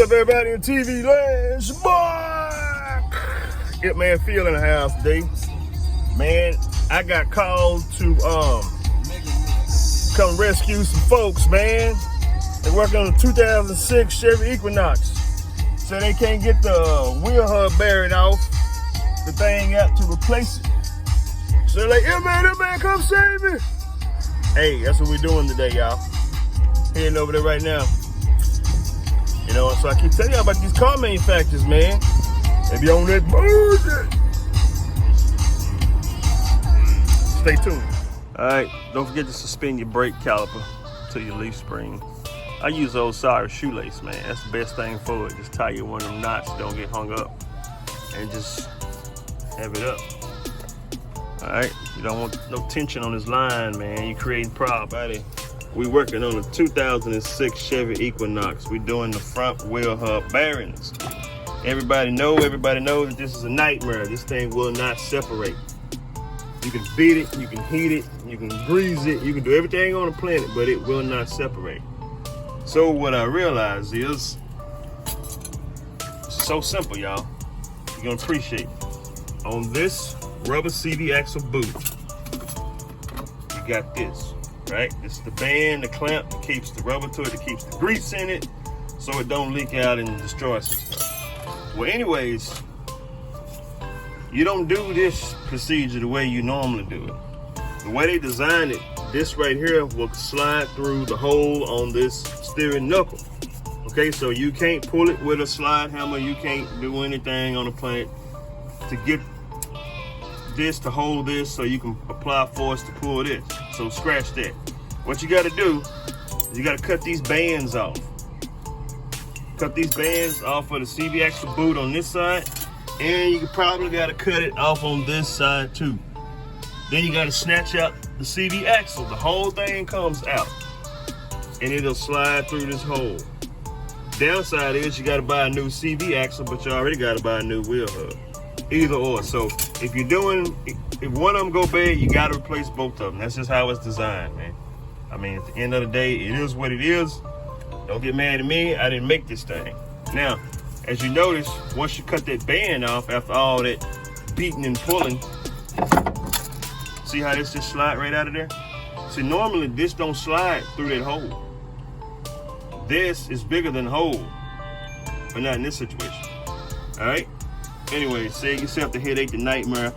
What's up, everybody in TV land? It's your boy! It man Phil in the house today. Man, I got called to come rescue some folks, man. They're working on a 2006 Chevy Equinox. So they can't get the wheel hub bearing off the thing out to replace it. So they're like, yeah man, come save me. Hey, that's what we're doing today, y'all. Heading over there right now. You know, so I keep telling y'all about these car manufacturers, man. They be on that bullshit. Stay tuned. All right, don't forget to suspend your brake caliper to your leaf spring. I use old Osiris shoelace, man. That's the best thing for it. Just tie you one of them knots, don't get hung up, and just have it up. All right, you don't want no tension on this line, man. You're creating problems, buddy. We working on a 2006 Chevy Equinox. We doing the front wheel hub bearings. Everybody knows that this is a nightmare. This thing will not separate. You can beat it, you can heat it, you can grease it, you can do everything on the planet, but it will not separate. So what I realized is, it's so simple, y'all. You're gonna appreciate it. On this rubber CV axle boot, you got this. Right? It's the band, the clamp that keeps the rubber to it, that keeps the grease in it, so it don't leak out and destroy some stuff. Well, anyways, you don't do this procedure the way you normally do it. The way they designed it, this right here will slide through the hole on this steering knuckle. Okay, so you can't pull it with a slide hammer, you can't do anything on the planet to get this to hold this so you can apply force to pull this. So scratch that. What you gotta do is you gotta cut these bands off. Cut these bands off of the CV axle boot on this side, and you probably gotta cut it off on this side too. Then you gotta snatch out the CV axle. The whole thing comes out, and it'll slide through this hole. Downside is you gotta buy a new CV axle, but you already gotta buy a new wheel hub. Either or. So if one of them go bad, you gotta replace both of them. That's just how it's designed, man. I mean, at the end of the day, it is what it is. Don't get mad at me, I didn't make this thing. Now, as you notice, once you cut that band off after all that beating and pulling, see how this just slide right out of there? See, normally this don't slide through that hole. This is bigger than the hole, but not in this situation, all right? Anyway, save yourself the headache, the nightmare,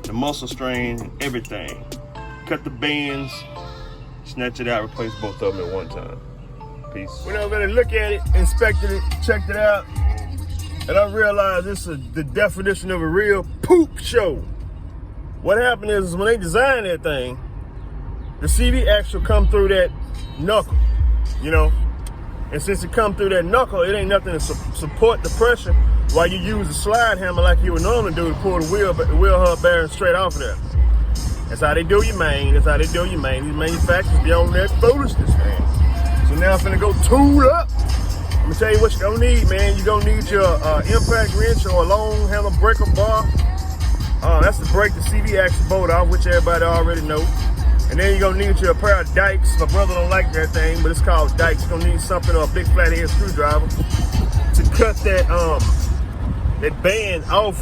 the muscle strain, and everything. Cut the bands, snatch it out, replace both of them at one time. Peace. Went over there to look at it, inspected it, checked it out, and I realized this is the definition of a real poop show. What happened is when they designed that thing, the CV axle come through that knuckle, you know? And since it come through that knuckle, it ain't nothing to support the pressure while you use a slide hammer like you would normally do to pull the wheel hub bearing straight off of there. That's how they do you, man. That's how they do you, man. These manufacturers be on that foolishness, man. So now I'm finna go tool up. Let me tell you what you're gonna need, man. You're gonna need your impact wrench or a long handle breaker bar. That's to break the CV axle bolt off, which everybody already know. And then you're gonna need your pair of dikes. My brother don't like that thing, but it's called dikes. You're gonna need something, or a big flathead screwdriver to cut that that band off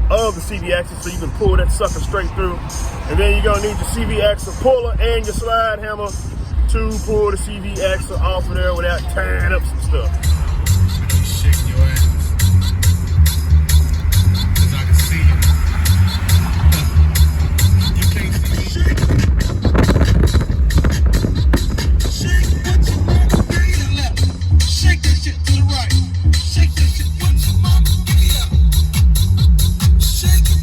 of the CV axle so you can pull that sucker straight through. And then you're gonna need your CV axle puller and your slide hammer to pull the CV axle off of there without tearing up some stuff. Shaking your ass. 'Cause I can see you. You can't see me. Shake what your mama give you the left. Shake that shit to the right. Shake that shit what your mama give you up. Shake it.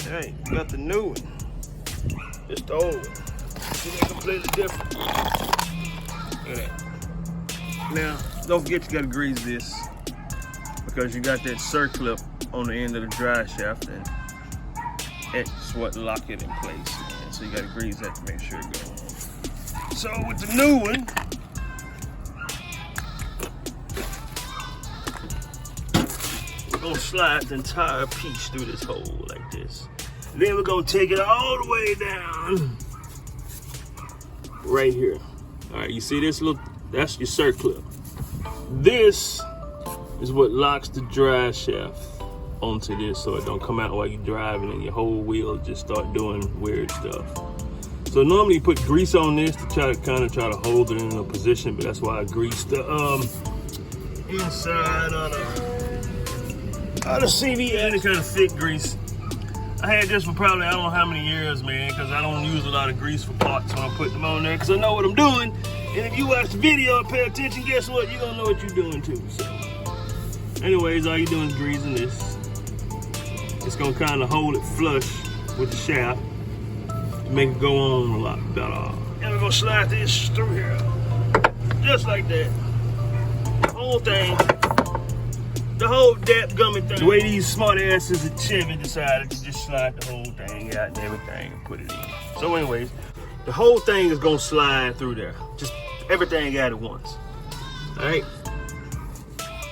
Hey, you got the new one. It's the old one. See, they're completely different. Look at that. Now, don't forget you gotta grease this because you got that circlip on the end of the drive shaft, and it's what lock it in place, man. So you gotta grease that to make sure it goes. So with the new one, gonna slide the entire piece through this hole like this. Then we're gonna take it all the way down right here. All right, you see this little, that's your circlip. This is what locks the drive shaft onto this so it don't come out while you're driving and your whole wheel just start doing weird stuff. So normally you put grease on this to try to hold it in a position, but that's why I greased the inside of the CV, and it's kind of thick grease. I had this for probably I don't know how many years, man, because I don't use a lot of grease for parts when I put them on there, because I know what I'm doing. And if you watch the video and pay attention, guess what? You're gonna know what you're doing too. So, anyways, all you're doing is greasing this. It's gonna kind of hold it flush with the shaft to make it go on a lot better. And we're gonna slide this through here, just like that. The whole thing. The whole gummy thing. The way these smart asses at Chevy decided to just slide the whole thing out and everything and put it in. So anyways, the whole thing is gonna slide through there. Just everything out at once. All right.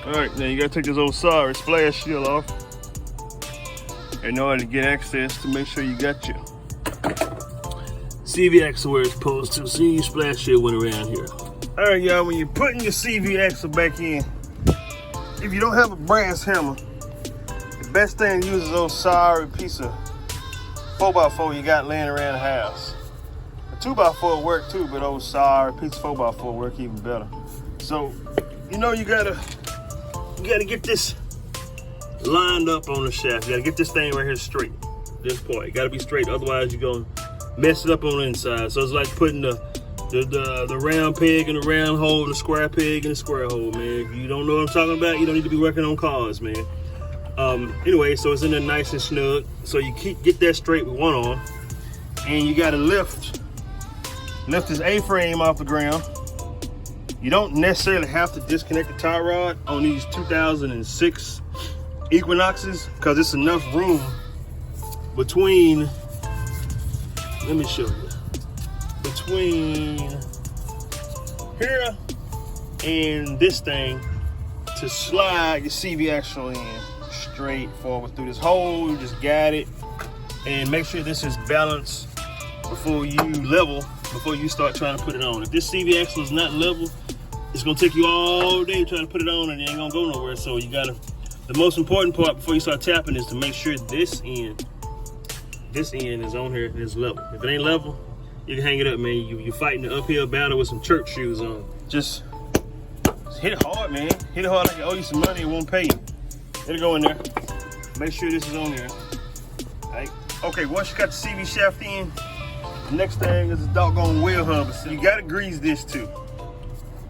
All right, now you gotta take this old sorry splash shield off in order to get access to make sure you got your CV axle where it's supposed to. See, your splash shield went around here. All right, y'all, when you're putting your CV axle back in, if you don't have a brass hammer, the best thing to use is those sorry piece of 4x4 you got laying around the house. A 2x4 work too, but those sorry piece of 4x4 work even better. So, you know you gotta get this lined up on the shaft. You gotta get this thing right here straight. This part, it gotta be straight, otherwise you're gonna mess it up on the inside. So it's like putting the round peg in the round hole, the square peg in the square hole, man. If you don't know what I'm talking about, you don't need to be working on cars, man. Anyway, so it's in there nice and snug. So you get that straight with one arm, and you gotta lift this A-frame off the ground. You don't necessarily have to disconnect the tie rod on these 2006 Equinoxes, because it's enough room between, let me show you, between here and this thing to slide your CV axle in straight forward through this hole. You just guide it and make sure this is balanced before you start trying to put it on. If this CV axle is not level, it's gonna take you all day trying to put it on and it ain't gonna go nowhere. So you gotta, the most important part before you start tapping is to make sure this end is on here and it's level. If it ain't level, you can hang it up, man. You're fighting the uphill battle with some church shoes on. Just hit it hard, man. Hit it hard like I owe you some money, it won't pay you. It'll go in there. Make sure this is on there. All right. Okay, once you got the CV shaft in, the next thing is the doggone wheel hub. So you gotta grease this too.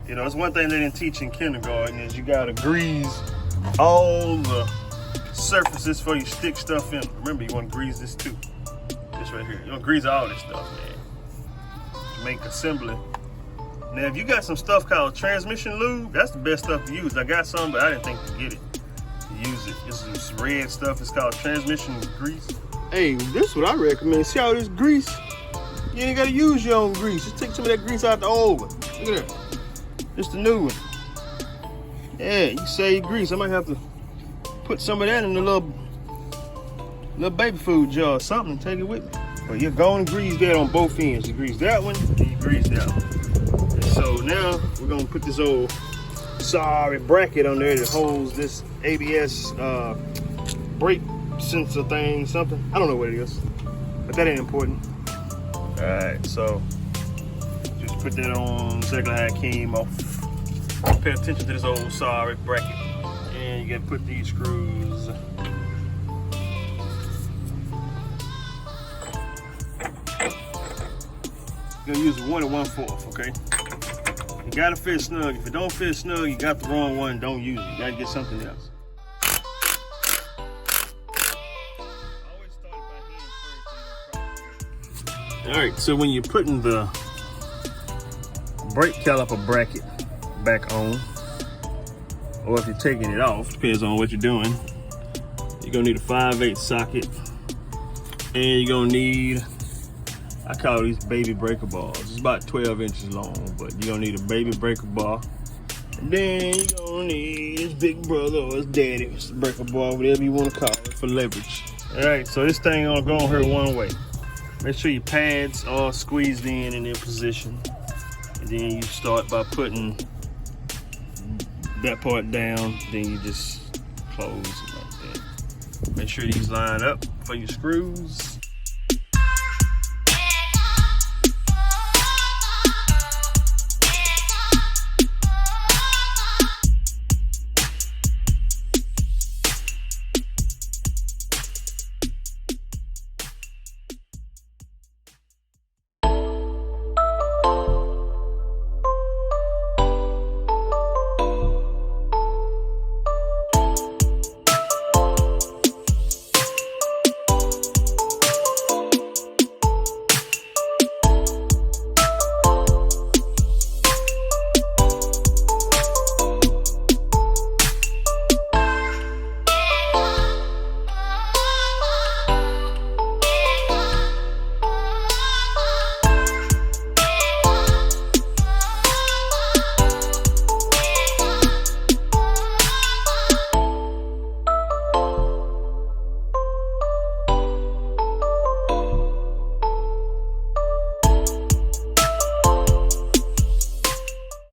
You know, it's one thing they didn't teach in kindergarten is you gotta grease all the surfaces before you stick stuff in. Remember, you wanna grease this too. This right here. You wanna grease all this stuff, man. To make assembly. Now, if you got some stuff called transmission lube, that's the best stuff to use. I got some, but I didn't think to get it. To use it. This red stuff is called transmission grease. Hey, this is what I recommend. See all this grease? You ain't gotta use your own grease. Just take some of that grease out the old one. Look at that. It's the new one. Yeah, you save grease. I might have to put some of that in a little baby food jar or something and take it with me. But you're going to grease that on both ends. You grease that one and you grease that one. And so now we're gonna put this old sorry bracket on there that holds this ABS brake sensor thing, something. I don't know what it is, but that ain't important. All right, so just put that on exactly how it came off. Pay attention to this old sorry bracket. And you gotta put these screws. You're gonna use 1 1/4, okay? You gotta fit snug. If it don't fit snug, you got the wrong one, don't use it. You gotta get something else. All right, so when you're putting the brake caliper bracket back on, or if you're taking it off, depends on what you're doing, you're gonna need a 5/8 socket, and you're gonna need, I call these baby breaker bars. It's about 12 inches long, but you're gonna need a baby breaker bar, Then you're gonna need his big brother or his daddy, Mr. Breaker Bar, whatever you want to call it, for leverage. All right, so this thing gonna go on here one way. Make sure your pads are squeezed in their position. And then you start by putting that part down, then you just close it like that. Make sure these line up for your screws.